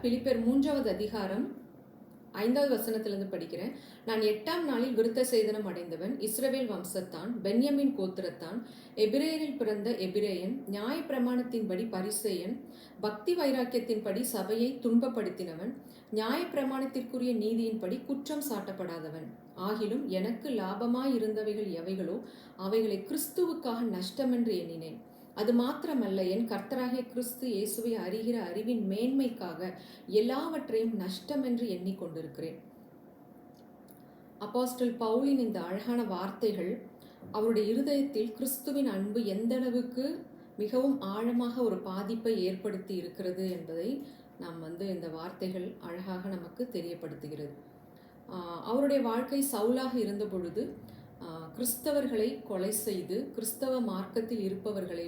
பிலிப்பியர் 3வது அதிகாரம் 5வது வசனத்திலிருந்து படிக்கிறேன். நான் 8ஆம் நாளில் விருத்த சேதனம் அடைந்தவன், இஸ்ரவேல் வம்சத்தான், பென்யமின் கோத்திரத்தான், எபிரேயரில் பிறந்த எபிரேயன், நியாய பிரமாணத்தின்படி பரிசேயன், பக்தி வைராக்கியத்தின்படி சபையை துன்பப்படுத்தினவன், நியாய பிரமாணத்திற்குரிய நீதியின்படி குற்றம் சாட்டப்படாதவன். ஆகிலும் எனக்கு லாபமாயிருந்தவைகள் எவைகளோ அவைகளை கிறிஸ்துவுக்காக நஷ்டமென்று எண்ணினேன். அது மாத்திரமல்ல, என் கர்த்தராகிய கிறிஸ்து இயேசுவை அறிகிற அறிவின் மேன்மைக்காக எல்லாவற்றையும் நஷ்டமென்று எண்ணிக்கொண்டிருக்கிறேன். அப்போஸ்தலன் பவுலின் இந்த அழகான வார்த்தைகள் அவருடைய இருதயத்தில் கிறிஸ்துவின் அன்பு எந்த அளவுக்கு மிகவும் ஆழமாக ஒரு பாதிப்பை ஏற்படுத்தி இருக்கிறது என்பதை நாம் இந்த வார்த்தைகள் அழகாக நமக்கு தெரியப்படுத்துகிறது. அவருடைய வாழ்க்கை சவுலாக இருந்த பொழுது கிறிஸ்தவர்களை கொலை செய்து கிறிஸ்தவ மார்க்கத்தில் இருப்பவர்களை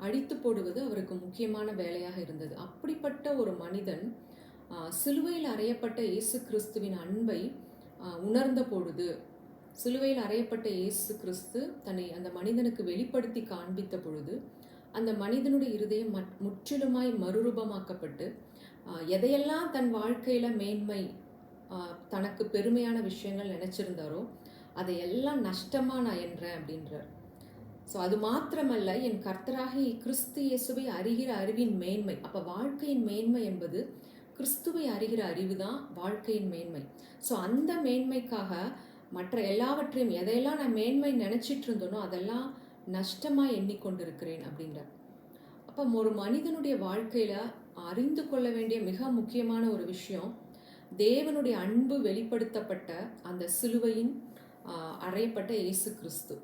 அழித்து போடுவது அவருக்கு முக்கியமான வேலையாக இருந்தது. அப்படிப்பட்ட ஒரு மனிதன் சிலுவையில் அறையப்பட்ட இயேசு கிறிஸ்துவின் அன்பை உணர்ந்த பொழுது, சிலுவையில் அறையப்பட்ட இயேசு கிறிஸ்து தன்னை அந்த மனிதனுக்கு வெளிப்படுத்தி காண்பித்த பொழுது, அந்த மனிதனுடைய இருதயம் முற்றிலுமாய் மறுரூபமாக்கப்பட்டு எதையெல்லாம் தன் வாழ்க்கையில மேன்மை, தனக்கு பெருமையான விஷயங்கள் நினைச்சிருந்தாரோ அதையெல்லாம் நஷ்டமா நான் என்றேன் அப்படின்றார். ஸோ அது மாத்திரமல்ல, என் கர்த்தராகிய கிறிஸ்து இயேசுவை அறிகிற அறிவின் மேன்மை. அப்போ வாழ்க்கையின் மேன்மை என்பது கிறிஸ்துவை அறிகிற அறிவு தான் வாழ்க்கையின் மேன்மை. ஸோ அந்த மேன்மைக்காக மற்ற எல்லாவற்றையும், எதையெல்லாம் நான் மேன்மை நினைச்சிட்டு இருந்தோனோ அதெல்லாம் நஷ்டமா எண்ணிக்கொண்டிருக்கிறேன் அப்படின்றார். அப்போ ஒரு மனிதனுடைய வாழ்க்கையில அறிந்து கொள்ள வேண்டிய மிக முக்கியமான ஒரு விஷயம், தேவனுடைய அன்பு வெளிப்படுத்தப்பட்ட அந்த சிலுவையின் அறையப்பட்ட இயேசு கிறிஸ்து.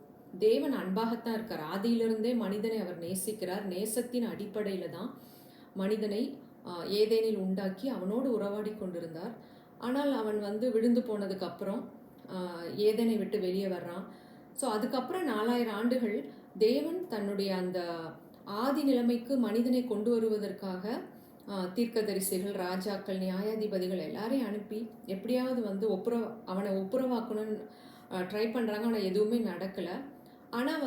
தேவன் அன்பாகத்தான் இருக்கார். ஆதியிலிருந்தே மனிதனை அவர் நேசிக்கிறார். நேசத்தின் அடிப்படையில தான் மனிதனை ஏதேனில் உண்டாக்கி அவனோடு உறவாடி கொண்டிருந்தார். ஆனால் அவன் விழுந்து போனதுக்கு அப்புறம் ஏதேனை விட்டு வெளியே வர்றான். ஸோ அதுக்கப்புறம் 4000 ஆண்டுகள் தேவன் தன்னுடைய அந்த ஆதி நிலைமைக்கு மனிதனை கொண்டு வருவதற்காக தீர்க்கதரிசிகள், ராஜாக்கள், நியாயாதிபதிகள் எல்லாரையும் அனுப்பி எப்படியாவது அவனை ஒப்புரவாக்கணும்னு ட்ரை பண்ணுறாங்க. ஆனால் எதுவுமே நடக்கலை. ஆனால்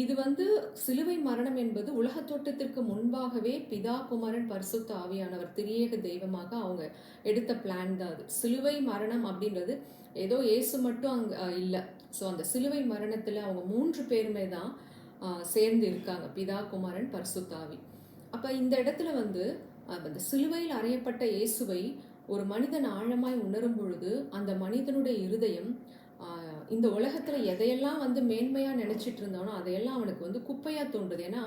இது சிலுவை மரணம் என்பது உலகத்தோட்டத்திற்கு முன்பாகவே பிதா, குமாரன், பரிசுத்த ஆவியானவர் திரியேக தெய்வமாக அவங்க எடுத்த பிளான் தான் அது. சிலுவை மரணம் அப்படின்றது ஏதோ இயேசு மட்டும் அங்கே இல்லை. ஸோ அந்த சிலுவை மரணத்தில் அவங்க 3 பேருமே தான் சேர்ந்து இருக்காங்க, பிதா, குமாரன், பரிசுத்த ஆவி. அப்போ இந்த இடத்துல அந்த சிலுவையில் அறையப்பட்ட இயேசுவை ஒரு மனிதன் ஆழமாய் உணரும் பொழுது அந்த மனிதனுடைய இருதயம் இந்த உலகத்துல எதையெல்லாம் மேன்மையா நினைச்சிட்டு இருந்தானோ அதையெல்லாம் அவனுக்கு குப்பையா தோன்றுது. ஏன்னா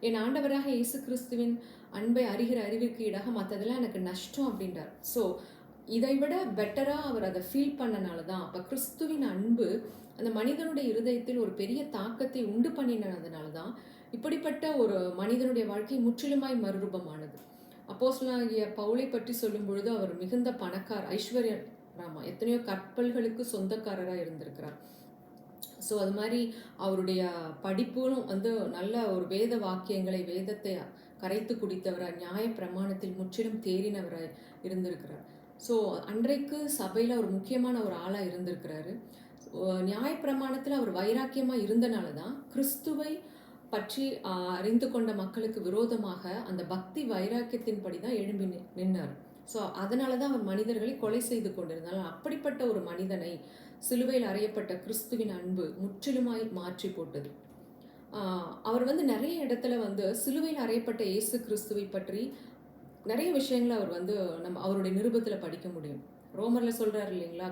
என் ஆண்டவராக இயேசு கிறிஸ்துவின் அன்பை அறிகிற அறிவிற்கு ஈடாக மற்றதெல்லாம் எனக்கு நஷ்டம் அப்படின்றார். ஸோ இதை விட பெட்டரா அவர் அதை ஃபீல் பண்ணனால தான், அப்ப கிறிஸ்துவின் அன்பு அந்த மனிதனுடைய இருதயத்தில் ஒரு பெரிய தாக்கத்தை உண்டு பண்ணினதுனால தான் இப்படிப்பட்ட ஒரு மனிதனுடைய வாழ்க்கை முற்றிலுமாய் மறுரூபமானது. அப்போஸ்தலனாகிய பவுலை பற்றி சொல்லும் பொழுது அவர் மிகுந்த பணக்கார, ஐஸ்வர்யராமா, எத்தனையோ கப்பல்களுக்கு சொந்தக்காரராக இருந்திருக்கிறார். ஸோ அது மாதிரி அவருடைய படிப்பும் நல்ல ஒரு வேத வாக்கியங்களை, வேதத்தை கரைத்து குடித்தவராய், நியாய பிரமாணத்தில் முற்றிலும் தேறினவராய் இருந்திருக்கிறார். ஸோ அன்றைக்கு சபையில் ஒரு முக்கியமான ஒரு ஆளாக இருந்திருக்கிறாரு. நியாய பிரமாணத்தில் அவர் வைராக்கியமாக இருந்தனால தான் கிறிஸ்துவை பற்றி அறிந்து கொண்ட மக்களுக்கு விரோதமாக அந்த பக்தி வைராக்கியத்தின்படி தான் எழும்பி நின்றார். ஸோ அதனால தான் அவர் மனிதர்களை கொலை செய்து கொண்டிருந்தார். அப்படிப்பட்ட ஒரு மனிதனை சிலுவையில் அறையப்பட்ட கிறிஸ்துவின் அன்பு முற்றிலுமாய் மாற்றி போட்டது. அவர் நிறைய இடத்துல சிலுவையில் அறையப்பட்ட இயேசு கிறிஸ்துவை பற்றி நிறைய விஷயங்களை அவர் நம்ம அவருடைய நிருபத்தில் படிக்க முடியும். ரோமர்ல சொல்றாரு இல்லைங்களா,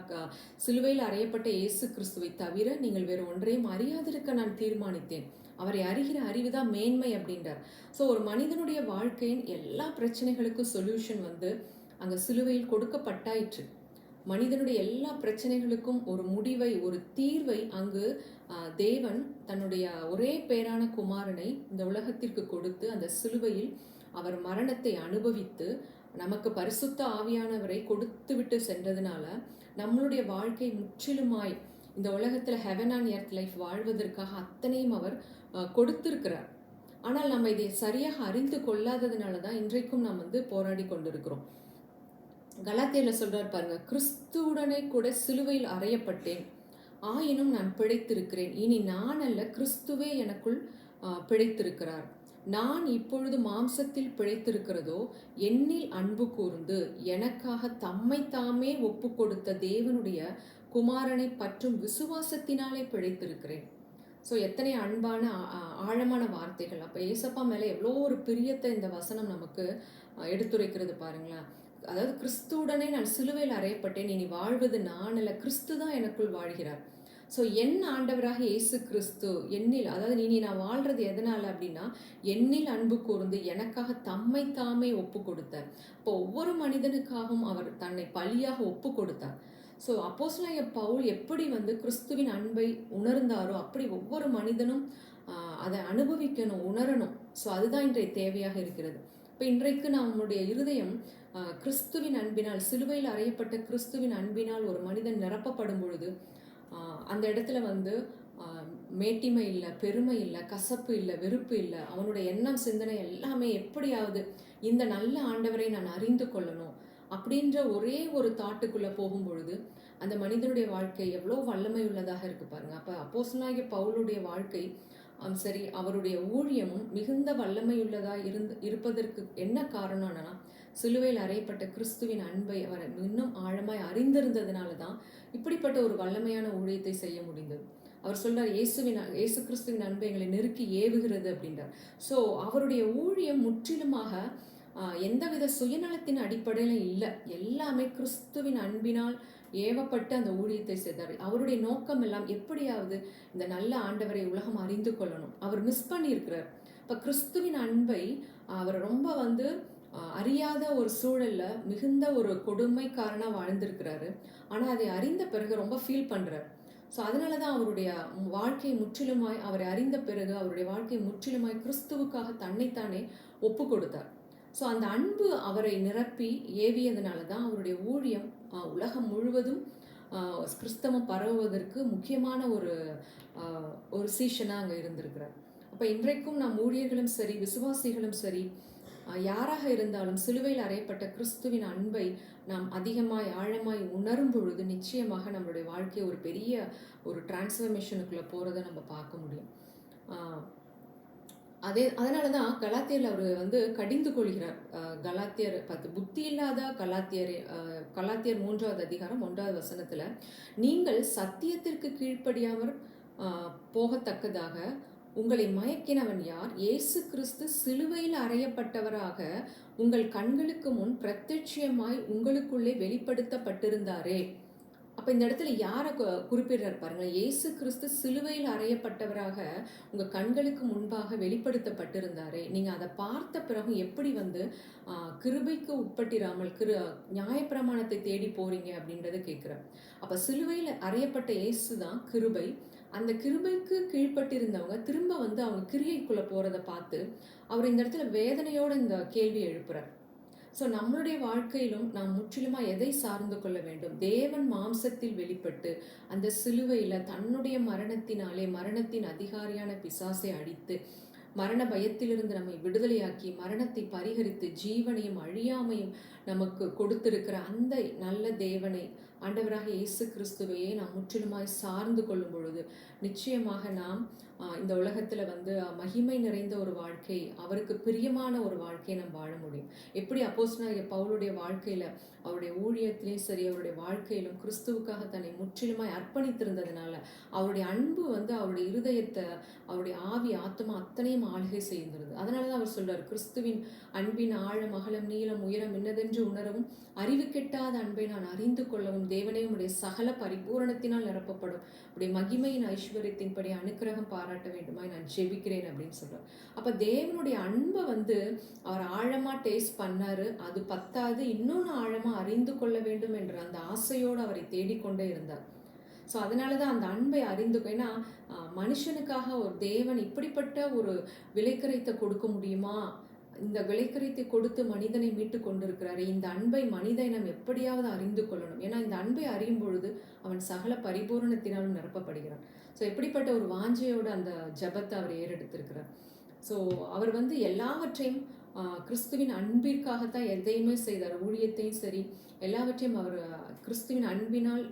சிலுவையில் அறையப்பட்ட இயேசு கிறிஸ்துவை தவிர நீங்கள் வேறு ஒன்றையும் அறியாதிருக்க நான் தீர்மானித்தேன், அவரை அறிகிற அறிவுதான் மேன்மை அப்படின்றார். ஸோ ஒரு மனிதனுடைய வாழ்க்கையின் எல்லா பிரச்சனைகளுக்கும் சொல்யூஷன் அங்கே சிலுவையில் கொடுக்கப்பட்டாயிற்று. மனிதனுடைய எல்லா பிரச்சனைகளுக்கும் ஒரு முடிவை, ஒரு தீர்வை அங்கு தேவன் தன்னுடைய ஒரே பேரான குமாரனை இந்த உலகத்திற்கு கொடுத்து அந்த சிலுவையில் அவர் மரணத்தை அனுபவித்து நமக்கு பரிசுத்த ஆவியானவரை கொடுத்து விட்டு சென்றதுனால நம்மளுடைய வாழ்க்கை முற்றிலுமாய் இந்த உலகத்துல ஹெவன் ஆன் எர்த் லைஃப் வாழ்வதற்காக அத்தனையும் அவர் கொடுத்திருக்கிறார். ஆனால் நம்ம இதை சரியாக அறிந்து கொள்ளாததுனால தான் இன்றைக்கும் நாம் போராடி கொண்டிருக்கிறோம். கலாத்தியர்ல சொல்றார் பாருங்க, கிறிஸ்துவுடனே கூட சிலுவையில் அறையப்பட்டேன், ஆயினும் நான் பிழைத்திருக்கிறேன், இனி நான் அல்ல கிறிஸ்துவே எனக்குள் பிழைத்திருக்கிறார். நான் இப்பொழுது மாம்சத்தில் பிழைத்திருக்கிறதோ என்னில் அன்பு கூர்ந்து எனக்காக தம்மை தாமே ஒப்பு கொடுத்த தேவனுடைய குமாரனை பற்றும் விசுவாசத்தினாலே பிழைத்திருக்கிறேன். ஸோ எத்தனை அன்பான ஆழமான வார்த்தைகள். அப்போ ஏசப்பா மேலே எவ்வளோ ஒரு பிரியத்தை இந்த வசனம் நமக்கு எடுத்துரைக்கிறது பாருங்களேன். அதாவது கிறிஸ்துவுடனே நான் சிலுவையில் அறையப்பட்டேன், இனி வாழ்வது நான் அல்ல, கிறிஸ்து தான் எனக்குள் வாழ்கிறார். ஸோ என் ஆண்டவராக இயேசு கிறிஸ்து என்னில், அதாவது நீ நான் வாழ்றது எதனால் அப்படின்னா என்னில் அன்பு கூர்ந்து எனக்காக தம்மை தாமே ஒப்பு கொடுத்தார். இப்போ ஒவ்வொரு மனிதனுக்காகவும் அவர் தன்னை பலியாக ஒப்பு கொடுத்தார். ஸோ அப்போஸ்தலனாகிய பவுல் எப்படி கிறிஸ்துவின் அன்பை உணர்ந்தாரோ அப்படி ஒவ்வொரு மனிதனும் அதை அனுபவிக்கணும், உணரணும். ஸோ அதுதான் இன்றைய தேவையாக இருக்கிறது. இப்போ இன்றைக்கு நம்முடைய இருதயம் கிறிஸ்துவின் அன்பினால், சிலுவையில் அறையப்பட்ட கிறிஸ்துவின் அன்பினால் ஒரு மனிதன் நிரப்பப்படும் பொழுது அந்த இடத்துல மேட்டிமை இல்லை, பெருமை இல்லை, கசப்பு இல்லை, வெறுப்பு இல்லை. அவனுடைய எண்ணம் சிந்தனை எல்லாமே எப்படியாவது இந்த நல்ல ஆண்டவரை நான் அறிந்து கொள்ளணும் அப்படின்ற ஒரே ஒரு தாட்டுக்குள்ளே போகும் பொழுது அந்த மனிதனுடைய வாழ்க்கை எவ்வளோ வல்லமை உள்ளதாக இருக்கு பாருங்க. அப்போ அப்போஸ்தலனாகிய பவுலுடைய வாழ்க்கை சரி, அவருடைய ஊழியமும் மிகுந்த வல்லமையுள்ளதா இருப்பதற்கு என்ன காரணம்னா சிலுவையில் அறையப்பட்ட கிறிஸ்துவின் அன்பை அவர் இன்னும் ஆழமாய் அறிந்திருந்ததுனால தான் இப்படிப்பட்ட ஒரு வல்லமையான ஊழியத்தை செய்ய முடிந்தது. அவர் சொல்றார், இயேசு கிறிஸ்துவின் அன்பை எங்களை நெருக்கி ஏவுகிறது அப்படின்றார். ஸோ அவருடைய ஊழியம் முற்றிலுமாக எந்தவித சுயநலத்தின் அடிப்படையில் இல்லை, எல்லாமே கிறிஸ்துவின் அன்பினால் ஏவப்பட்டு அந்த ஊழியத்தை செய்தார். அவருடைய நோக்கம் எல்லாம் எப்படியாவது இந்த நல்ல ஆண்டவரை உலகம் அறிந்து கொள்ளணும். அவர் மிஸ் பண்ணியிருக்கிறார். இப்போ கிறிஸ்துவின் அன்பை அவர் ரொம்ப அறியாத ஒரு சூழல்ல மிகுந்த ஒரு கொடுமைக்காரனாக வாழ்ந்திருக்கிறாரு. ஆனால் அதை அறிந்த பிறகு ரொம்ப ஃபீல் பண்ணுறார். ஸோ அதனால தான் அவருடைய வாழ்க்கை முற்றிலுமாய், அவரை அறிந்த பிறகு அவருடைய வாழ்க்கை முற்றிலுமாய் கிறிஸ்துவுக்காக தன்னைத்தானே ஒப்பு கொடுத்தார். ஸோ அந்த அன்பு அவரை நிரப்பி ஏவியதுனால தான் அவருடைய ஊழியம் உலகம் முழுவதும் கிறிஸ்தவம் பரவுவதற்கு முக்கியமான ஒரு சீஷனாக அங்கே இருந்திருக்கிறார். அப்போ இன்றைக்கும் நம் ஊழியர்களும் சரி, விசுவாசிகளும் சரி, யாராக இருந்தாலும் சிலுவையில் அறையப்பட்ட கிறிஸ்துவின் அன்பை நாம் அதிகமாய் ஆழமாய் உணரும் பொழுது நிச்சயமாக நம்மளுடைய வாழ்க்கையை ஒரு பெரிய ஒரு டிரான்ஸ்ஃபர்மேஷனுக்குள்ளே போகிறத நம்ம பார்க்க முடியும். அதனால தான் கலாத்தியரில் அவர் கடிந்து கொள்கிறார். கலாத்தியர் 10 புத்தி இல்லாத கலாத்தியர் 3வது அதிகாரம் 1வது வசனத்தில், நீங்கள் சத்தியத்திற்கு கீழ்ப்படியாமல் போகத்தக்கதாக உங்களை மயக்கினவன் யார்? இயேசு கிறிஸ்து சிலுவையில் அறையப்பட்டவராக உங்கள் கண்களுக்கு முன் பிரத்யட்சமாய் உங்களுக்குள்ளே வெளிப்படுத்தப்பட்டிருந்தாரே. அப்போ இந்த இடத்துல யாரை குறிப்பிடுறார் பாருங்களேன். இயேசு கிறிஸ்து சிலுவையில் அறையப்பட்டவராக உங்கள் கண்களுக்கு முன்பாக வெளிப்படுத்தப்பட்டிருந்தாரே. நீங்கள் அதை பார்த்த பிறகு எப்படி கிருபைக்கு உட்பட்டிராமல் நியாயப்பிரமாணத்தை தேடி போறீங்க அப்படின்றத கேட்குறார். அப்போ சிலுவையில் அறையப்பட்ட இயேசு தான் கிருபை. அந்த கிருபைக்கு கீழ்பட்டிருந்தவங்க திரும்ப அவங்க கிரியைக்குள்ளே போகிறத பார்த்து அவர் இந்த இடத்துல வேதனையோடு இந்த கேள்வி எழுப்புறார். ஸோ நம்மளுடைய வாழ்க்கையிலும் நாம் முற்றிலுமாக எதை சார்ந்து கொள்ள வேண்டும்? தேவன் மாம்சத்தில் வெளிப்பட்டு அந்த சிலுவையில் தன்னுடைய மரணத்தினாலே மரணத்தின் அதிகாரியான பிசாசை அழித்து மரண பயத்திலிருந்து நம்மை விடுதலையாக்கி மரணத்தை பரிகரித்து ஜீவனையும் அழியாமையும் நமக்கு கொடுத்திருக்கிற அந்த நல்ல தேவனை, ஆண்டவராக இயேசு கிறிஸ்துவையே நாம் முற்றிலுமாய் சார்ந்து கொள்ளும் பொழுது நிச்சயமாக நாம் இந்த உலகத்தில் மகிமை நிறைந்த ஒரு வாழ்க்கை, அவருக்கு பிரியமான ஒரு வாழ்க்கையை நாம் வாழ முடியும். எப்படி அப்போஸ்தலனாகிய பவுலுடைய வாழ்க்கையில், அவருடைய ஊழியத்திலையும் சரி, அவருடைய வாழ்க்கையிலும் கிறிஸ்துவுக்காக தன்னை முற்றிலுமாய் அர்ப்பணித்திருந்ததுனால அவருடைய அன்பு அவருடைய இருதயத்தை, அவருடைய ஆவி ஆத்மா அத்தனையும் ஆளுகை செய்திருந்தது. அதனால தான் அவர் சொல்றார், கிறிஸ்துவின் அன்பின் ஆழம் அகலம் நீளம் உயரம் இன்னதென்று உணரவும் அறிவு கெட்டாத அன்பை நான் அறிந்து கொள்ளவும் தேவனே உடைய சகல பரிபூரணத்தினால் நிரப்பப்படும் உடைய மகிமையின் ஐஸ்வர்யத்தின்படி அனுக்கிரகம் பாராட்ட வேண்டுமாய் நான் ஜெபிக்கிறேன் அப்படின்னு சொல்றார். அப்ப தேவனுடைய அன்பை அவர் ஆழமா டேஸ்ட் பண்ணாரு. அது பத்தாது, இன்னொன்று ஆழமா அறிந்து கொள்ள வேண்டும் என்ற அந்த ஆசையோடு அவரை தேடிக்கொண்டே இருந்தார். ஸோ அதனால தான் அந்த அன்பை ஏன்னா மனுஷனுக்காக ஒரு தேவன் இப்படிப்பட்ட ஒரு விலைக்கரைத்தை கொடுக்க முடியுமா? இந்த விலைக்கரைத்தை கொடுத்து மனிதனை மீட்டு கொண்டிருக்கிறாரு. இந்த அன்பை மனித இனம் எப்படியாவது அறிந்து கொள்ளணும். ஏன்னா இந்த அன்பை அறியும் பொழுது அவன் சகல பரிபூரணத்தினாலும் நிரப்பப்படுகிறான். ஸோ எப்படிப்பட்ட ஒரு வாஞ்சையோடு அந்த ஜபத்தை அவர் ஏறெடுத்திருக்கிறார். ஸோ அவர் எல்லாவற்றையும் கிறிஸ்துவின் அன்பிற்காகத்தான் எதையுமே செய்தார். ஊழியத்தையும் சரி எல்லாவற்றையும் அவர் கிறிஸ்துவின் அன்பினால்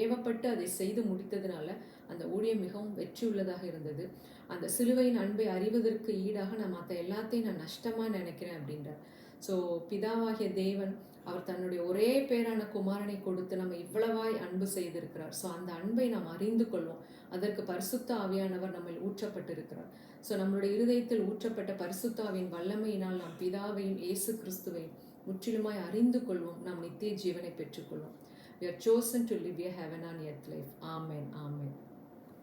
ஏவப்பட்டு அதை செய்து முடித்ததுனால அந்த ஊழியம் மிகவும் வெற்றியுள்ளதாக இருந்தது. அந்த சிலுவையின் அன்பை அறிவதற்கு ஈடாக நான் மற்ற எல்லாத்தையும் நான் நஷ்டமாக நினைக்கிறேன் அப்படின்றார். ஸோ பிதாவாகிய தேவன் அவர் தன்னுடைய ஒரே பேரான குமாரனை கொடுத்து நம்ம இவ்வளவாய் அன்பு செய்திருக்கிறார். ஸோ அந்த அன்பை நாம் அறிந்து கொள்வோம். அதற்கு பரிசுத்த ஆவியானவர் நம்மில் ஊற்றப்பட்டிருக்கிறார். ஸோ நம்மளுடைய இருதயத்தில் ஊற்றப்பட்ட பரிசுத்தாவின் வல்லமையினால் நாம் பிதாவையும் இயேசு கிறிஸ்துவையும் முற்றிலுமாய் அறிந்து கொள்வோம். நாம் நித்திய ஜீவனை பெற்றுக்கொள்வோம். We are chosen to live a heaven on earth life. Amen. Amen.